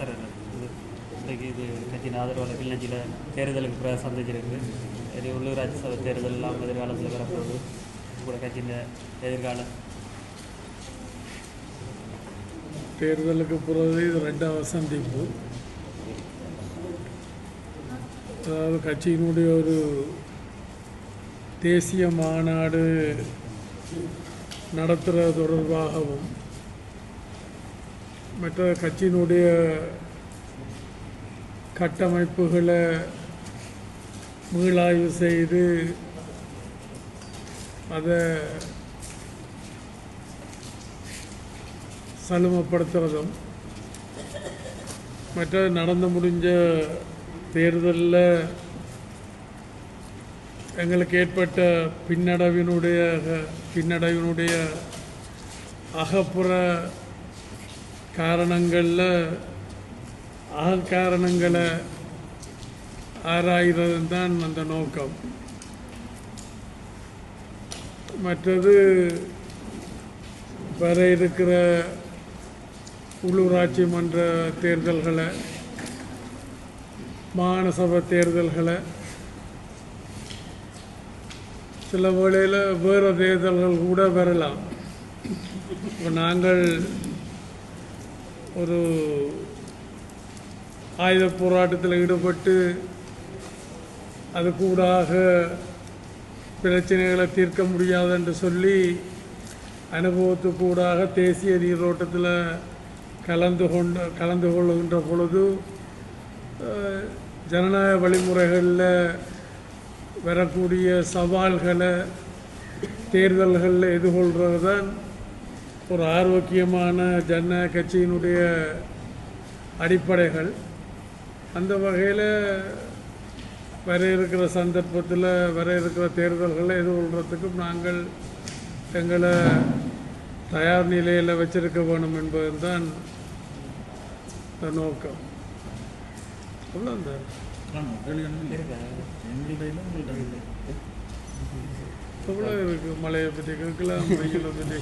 Sir இன்றைக்கு இது கட்சியின் ஆதரவாளர் கிளிநொச்சியில் தேர்தலுக்கு சந்திச்சிருக்கு. இது உள்ளூராட்சி சபை தேர்தல் எல்லாம் எதிர்காலத்தில் வரப்போகுது. கூட கட்சியின் எதிர்காலம் தேர்தலுக்கு பிறகு இது ரெண்டாவது சந்திப்பு. அதாவது கட்சியினுடைய ஒரு தேசிய மாநாடு நடத்துகிறது தொடர்பாகவும் மற்ற கட்சியினுடைய கட்டமைப்புகளை மீளாய்வு செய்து அதை சலுமைப்படுத்துறதும் மற்ற நடந்து முடிஞ்ச தேர்தலில் எங்களுக்கு ஏற்பட்ட பின்னடைவினுடைய அகப்புற காரணங்களில் அகக்காரணங்களை ஆராய்கிறது தான் அந்த நோக்கம். மற்றது வர இருக்கிற உள்ளூராட்சி மன்ற தேர்தல்களை, மாகாண சபை தேர்தல்களை, சில வேளையில் வேறு தேர்தல்கள் கூட வரலாம். இப்போ நாங்கள் ஒரு ஆயுத போராட்டத்தில் ஈடுபட்டு அது கூடாக பிரச்சனைகளை தீர்க்க முடியாது என்று சொல்லி அனுபவத்துக்கூடாக தேசிய நீரோட்டத்தில் கலந்து கொள்கின்ற பொழுது ஜனநாயக வழிமுறைகளில் வரக்கூடிய சவால்களை தேர்தல்களில் எதிர்கொள்கிறது தான் ஒரு ஆரோக்கியமான ஜனநாயக கட்சியினுடைய அடிப்படைகள். அந்த வகையில் வர இருக்கிற சந்தர்ப்பத்தில் வர இருக்கிற தேர்தல்களை எதிர்கொள்கிறதுக்கும் நாங்கள் எங்களை தயார் நிலையில் வச்சிருக்க வேணும் என்பதுதான் நோக்கம். எவ்வளோ இருக்குது மழையை பற்றி கேட்கலாம், வெயிலை பற்றி